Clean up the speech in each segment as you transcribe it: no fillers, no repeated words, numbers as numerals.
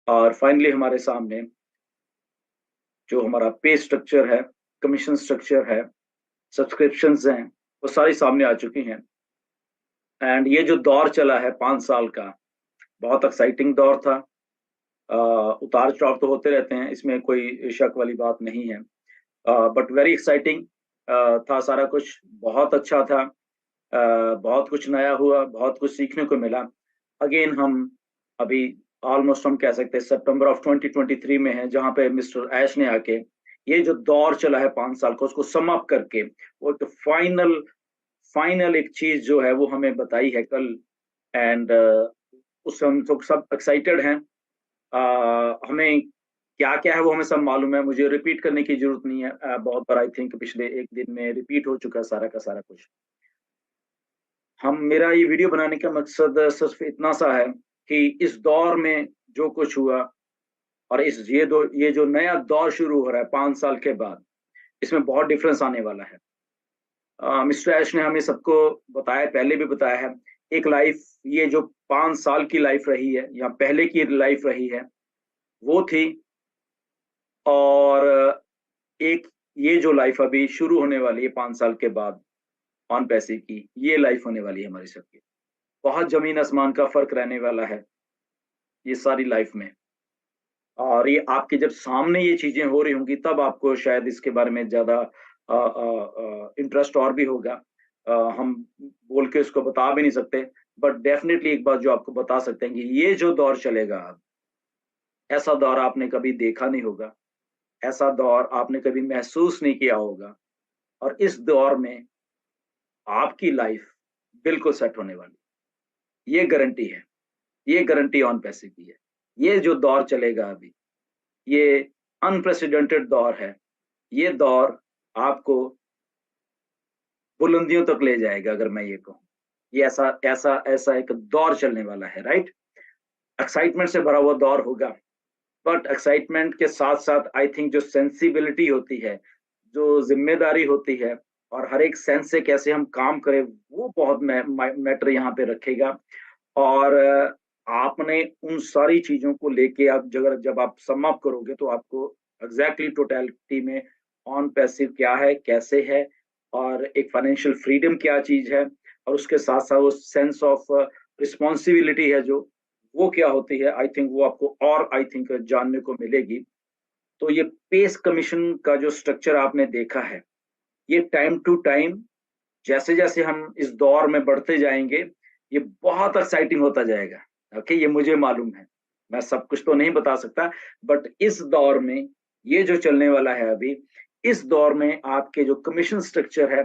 और फाइनली हमारे सामने जो हमारा पे स्ट्रक्चर है, कमीशन स्ट्रक्चर है, सब्सक्रिप्शंस हैं, वो सारी सामने आ चुकी हैं। एंड ये जो दौर चला है 5 साल का, बहुत एक्साइटिंग दौर था। उतार चढ़ाव तो होते रहते हैं, इसमें कोई शक वाली बात नहीं है, बट वेरी एक्साइटिंग था सारा कुछ। बहुत अच्छा था। बहुत कुछ नया हुआ, बहुत कुछ सीखने को मिला। अगेन हम अभी ऑलमोस्ट हम कह सकते हैं सितंबर ऑफ 2023 में है, जहां पे मिस्टर ऐश ने आके ये जो दौर चला है 5 साल का, उसको सम अप करके वो एक फाइनल फाइनल एक चीज जो है वो हमें बताई है कल। एंड उससे हम लोग सब एक्साइटेड हैं। हमें क्या क्या है वो हमें सब मालूम है, मुझे रिपीट करने की जरूरत नहीं है। बहुत बार आई थिंक पिछले एक दिन में रिपीट हो चुका है सारा का सारा कुछ। हम मेरा ये वीडियो बनाने का मकसद सिर्फ इतना सा है कि इस दौर में जो कुछ हुआ और ये जो नया दौर शुरू हो रहा है 5 साल के बाद, इसमें बहुत डिफरेंस आने वाला है। मिस्टर ऐश ने हमें सबको बताया, पहले भी बताया है। एक लाइफ, ये जो 5 साल की लाइफ रही है या पहले की लाइफ रही है वो थी, और एक ये जो लाइफ अभी शुरू होने वाली है 5 साल के बाद ऑन पैसे की, ये लाइफ होने वाली है हमारी सबकी। बहुत जमीन आसमान का फर्क रहने वाला है ये सारी लाइफ में। और ये आपके जब सामने ये चीजें हो रही होंगी तब आपको शायद इसके बारे में ज्यादा इंटरेस्ट और भी होगा। हम बोल के उसको बता भी नहीं सकते, बट डेफिनेटली एक बात जो आपको बता सकते हैं कि ये जो दौर चलेगा अब, ऐसा दौर आपने कभी देखा नहीं होगा, ऐसा दौर आपने कभी महसूस नहीं किया होगा। और इस दौर में आपकी लाइफ बिल्कुल सेट होने वाली, ये गारंटी है। ये गारंटी ऑन पैसे की है। ये जो दौर चलेगा अभी, ये अनप्रेसिडेंटेड दौर है। ये दौर आपको बुलंदियों तक ले जाएगा, अगर मैं ये कहूँ। ये ऐसा ऐसा ऐसा एक दौर चलने वाला है, राइट। एक्साइटमेंट से भरा हुआ दौर होगा, बट एक्साइटमेंट के साथ साथ आई थिंक जो सेंसिबिलिटी होती है, जो जिम्मेदारी होती है, और हर एक सेंस से कैसे हम काम करें, वो बहुत मैटर यहाँ पे रखेगा। और आपने उन सारी चीजों को लेके आप जब आप सम अप करोगे तो आपको एग्जैक्टली टोटलिटी में ऑन पैसिव क्या है, कैसे है, और एक फाइनेंशियल फ्रीडम क्या चीज है, और उसके साथ साथ वो सेंस ऑफ रिस्पॉन्सिबिलिटी है जो, वो क्या होती है। आई थिंक वो आपको और आई थिंक जानने को मिलेगी। तो ये पेस कमीशन का जो स्ट्रक्चर आपने देखा है, ये टाइम टू टाइम जैसे जैसे हम इस दौर में बढ़ते जाएंगे, ये बहुत एक्साइटिंग होता जाएगा। ओके, ये मुझे मालूम है, मैं सब कुछ तो नहीं बता सकता, बट इस दौर में ये जो चलने वाला है अभी, इस दौर में आपके जो कमीशन स्ट्रक्चर है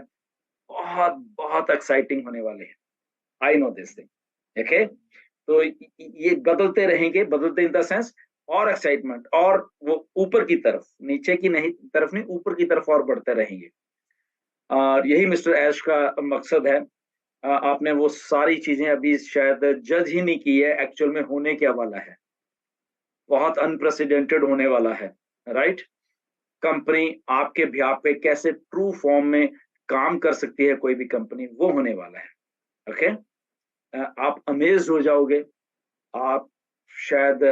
बहुत बहुत एक्साइटिंग होने वाले हैं। I know this thing. Okay, तो ये बदलते रहेंगे, बदलते इन द सेंस, और एक्साइटमेंट, और वो ऊपर की तरफ, नीचे की नहीं तरफ नहीं, ऊपर की तरफ और बढ़ते रहेंगे। और यही मिस्टर ऐश का मकसद है। आपने वो सारी चीजें अभी शायद जज ही नहीं की है, एक्चुअल में होने क्या वाला है। बहुत अनप्रेसिडेंटेड होने वाला है, राइट। कंपनी आपके बिहाफ पे कैसे ट्रू फॉर्म में काम कर सकती है, कोई भी कंपनी, वो होने वाला है। ओके, आप अमेज हो जाओगे। आप शायद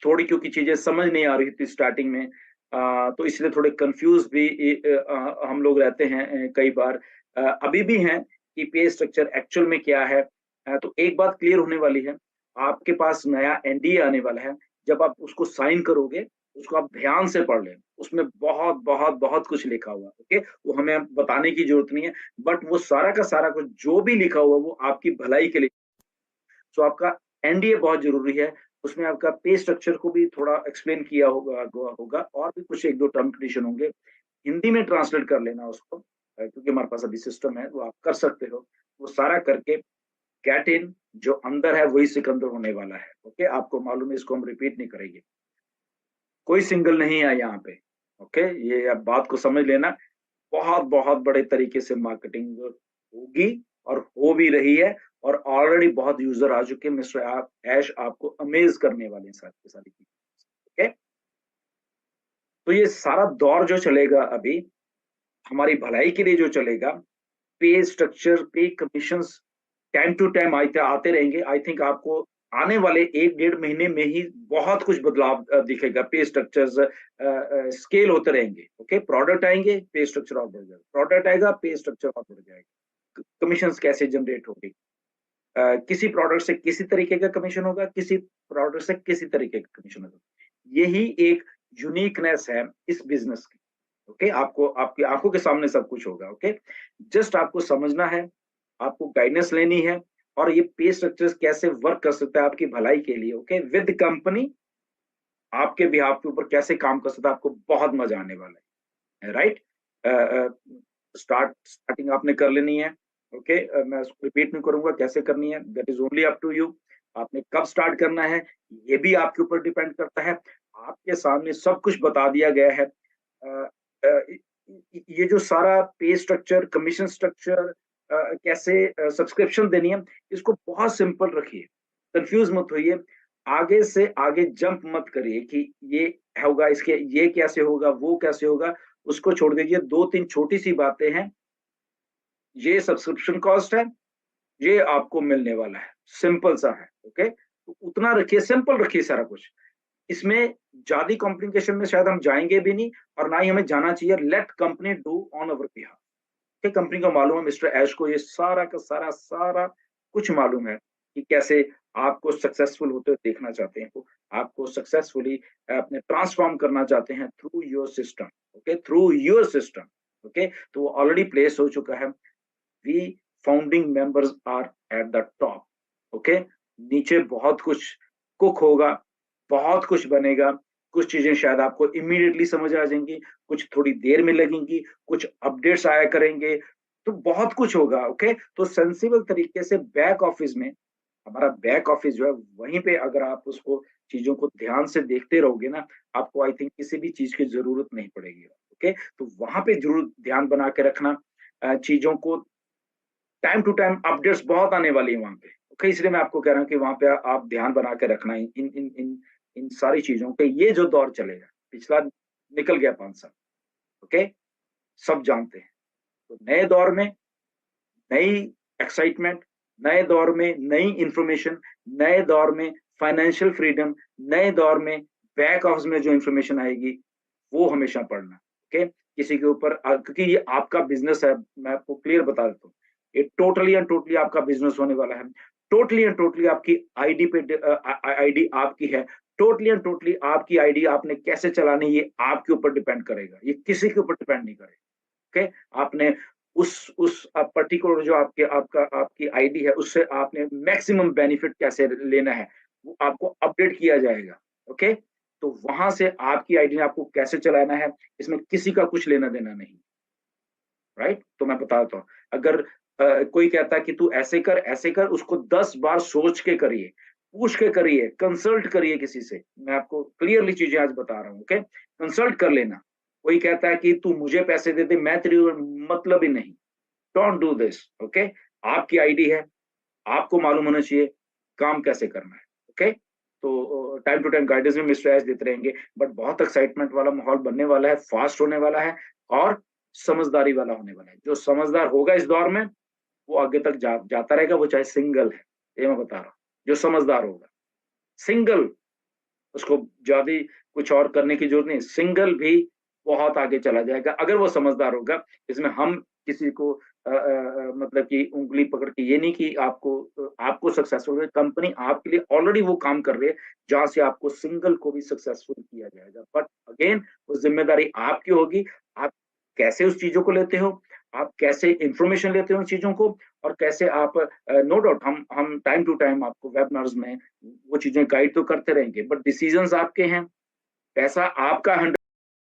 थोड़ी, क्योंकि चीजें समझ नहीं आ रही थी स्टार्टिंग में, तो इसलिए थोड़े कंफ्यूज भी हम लोग रहते हैं कई बार, अभी भी हैं कि पे स्ट्रक्चर एक्चुअल में क्या है। तो एक बात क्लियर होने वाली है, आपके पास नया एनडीए आने वाला है। जब आप उसको साइन करोगे, उसको आप ध्यान से पढ़ लें, उसमें बहुत बहुत बहुत कुछ लिखा हुआ है। ओके, वो हमें बताने की जरूरत नहीं है, बट वो सारा का सारा कुछ जो भी लिखा हुआ वो आपकी भलाई के लिए। सो आपका एनडीए बहुत जरूरी है। उसमें आपका पे स्ट्रक्चर को भी थोड़ा एक्सप्लेन किया होगा और भी कुछ एक दो टर्म कंडीशन होंगे। हिंदी में ट्रांसलेट कर लेना उसको, क्योंकि हमारे पास अभी सिस्टम है, वो आप कर सकते हो। वो सारा करके गेट इन, जो अंदर है वही सिकंदर होने वाला है। ओके, आपको मालूम है, इसको हम रिपीट नहीं करेंगे। कोई सिंगल नहीं है यहाँ पे। ओके, ये आप बात को समझ लेना। बहुत बहुत बड़े तरीके से मार्केटिंग होगी और हो भी रही है, और ऑलरेडी बहुत यूजर आ चुके हैं। मिस्टर आप ऐश आपको अमेज करने वाले हैं सारी सारी चीजें। ओके, तो ये सारा दौर जो चलेगा अभी, हमारी भलाई के लिए जो चलेगा, पे स्ट्रक्चर, पे कमीशंस टाइम टू टाइम आते आते रहेंगे। आई थिंक आपको आने वाले 1-1.5 महीने में ही बहुत कुछ बदलाव दिखेगा। पे स्ट्रक्चर्स स्केल होते रहेंगे। ओके, प्रोडक्ट आएंगे, पे स्ट्रक्चर और बढ़ जाएगा, प्रोडक्ट आएगा, पे स्ट्रक्चर और बढ़ जाएगा। कमीशन कैसे जनरेट होगी, किसी प्रोडक्ट से किसी तरीके का कमीशन होगा, किसी प्रोडक्ट से किसी तरीके का कमीशन होगा। यही एक यूनिकनेस है इस बिजनेस की। ओके, आपको आपकी आंखों के सामने सब कुछ होगा। ओके, जस्ट आपको समझना है, आपको गाइडेंस लेनी है, और ये पे स्ट्रक्चर्स कैसे वर्क कर सकता है आपकी भलाई के लिए। ओके, विद कंपनी आपके बिहाफ के ऊपर कैसे काम कर सकता है, आपको बहुत मजा आने वाला है। राइट, स्टार्टिंग आपने कर लेनी है। ओके, मैं उसको रिपीट नहीं करूंगा कैसे करनी है, that is only up to you. आपने कब स्टार्ट करना है ये भी आपके ऊपर डिपेंड करता है। आपके सामने सब कुछ बता दिया गया है। अ, अ, ये जो सारा पे स्ट्रक्चर, कमीशन स्ट्रक्चर, कैसे सब्सक्रिप्शन देनी है, इसको बहुत सिंपल रखिए, कंफ्यूज मत होइए, आगे से आगे जंप मत करिए कि ये होगा, इसके ये कैसे होगा, वो कैसे होगा, उसको छोड़ दीजिए। 2-3 छोटी सी बातें हैं, ये सब्सक्रिप्शन कॉस्ट है, ये आपको मिलने वाला है, सिंपल सा है। ओके, तो उतना रखिए, सिंपल रखिए सारा कुछ। इसमें ज्यादा कॉम्प्लिकेशन में शायद हम जाएंगे भी नहीं, और ना ही हमें जाना चाहिए। Let company do on our behalf. कि कंपनी को मालूम है, मिस्टर ऐश को ये सारा का सारा सारा कुछ मालूम है कि कैसे आपको सक्सेसफुल होते हुए देखना चाहते हैं, वो आपको सक्सेसफुली अपने ट्रांसफॉर्म करना चाहते हैं through your system. Okay, through your system. Okay, तो वो ऑलरेडी प्लेस हो चुका है। We founding members are at the top. Okay, नीचे बहुत कुछ कुक होगा, बहुत कुछ बनेगा। कुछ चीजें शायद आपको इमीडिएटली समझ आ जाएंगी, कुछ थोड़ी देर में लगेंगी, कुछ अपडेट्स आया करेंगे, तो बहुत कुछ होगा। ओके, तो सेंसिबल तरीके से बैक ऑफिस में, हमारा बैक ऑफिस जो है वहीं पे अगर आप उसको चीजों को ध्यान से देखते रहोगे ना, आपको आई थिंक किसी भी चीज की जरूरत नहीं पड़ेगी। ओके, तो वहां पे जरूर ध्यान बना के रखना। चीजों को टाइम टू टाइम अपडेट्स बहुत आने वाली है वहां पे। ओके, इसलिए मैं आपको कह रहा हूँ कि वहां पे आप ध्यान बना के रखना इन इन इन इन इन सारी चीजों के। ये जो दौर चलेगा, पिछला निकल गया 5 साल। ओके, सब जानते हैं। तो नए दौर में नई एक्साइटमेंट, नए दौर में नई इंफॉर्मेशन, नए दौर में फाइनेंशियल फ्रीडम, नए दौर में बैक ऑफिस में जो इंफॉर्मेशन आएगी वो हमेशा पढ़ना। ओके, किसी के ऊपर क्योंकि ये आपका बिजनेस है, मैं आपको क्लियर बता देता हूँ, ये टोटली एंड टोटली आपका बिजनेस होने वाला है। टोटली एंड टोटली आपकी आईडी पे आईडी आपकी है। टोटली एंड टोटली आपकी आईडी आपने कैसे चलानी ये आपके ऊपर डिपेंड करेगा, ये किसी के ऊपर डिपेंड नहीं करेगा। ओके, आपने उस पर्टिकुलर जो आपके आपका आपकी आईडी है उससे आपने मैक्सिमम बेनिफिट कैसे लेना है वो आपको अपडेट किया जाएगा। ओके, तो वहां से आपकी आईडी ने आपको कैसे चलाना है, इसमें किसी का कुछ लेना देना नहीं। राइट, तो मैं बता देता हूँ, अगर कोई कहता है कि तू ऐसे कर, उसको 10 बार सोच के करिए, पूछ के करिए, कंसल्ट करिए किसी से। मैं आपको क्लियरली चीजें आज बता रहा हूँ। ओके, कंसल्ट कर लेना। कोई कहता है कि तू मुझे पैसे दे दे, मैं तेरी, मतलब ही नहीं। Don't do this. ओके, आपकी आईडी है, आपको मालूम होना चाहिए काम कैसे करना है। ओके, तो टाइम टू टाइम गाइडेंस में मिस्टर एस देते रहेंगे, बट बहुत एक्साइटमेंट वाला माहौल बनने वाला है, फास्ट होने वाला है, और समझदारी वाला होने वाला है। जो समझदार होगा इस दौर में वो आगे तक जाता रहेगा, वो चाहे सिंगल है, ये मैं बता रहा हूँ। जो समझदार होगा सिंगल, उसको ज्यादा कुछ और करने की जरूरत नहीं, सिंगल भी बहुत आगे चला जाएगा अगर वो समझदार होगा। इसमें हम किसी को मतलब कि उंगली पकड़ के ये नहीं कि आपको सक्सेसफुल, कंपनी आपके लिए ऑलरेडी वो काम कर रही है जहां से आपको सिंगल को भी सक्सेसफुल किया जाएगा। बट अगेन वो जिम्मेदारी आपकी होगी। आप कैसे उस चीजों को लेते हो, आप कैसे इंफॉर्मेशन लेते हो उन चीजों को, और कैसे आप, नो डाउट हम टाइम टू टाइम आपको वेबिनार्स में वो चीजें गाइड तो करते रहेंगे, बट डिसीजंस आपके हैं, पैसा आपका 100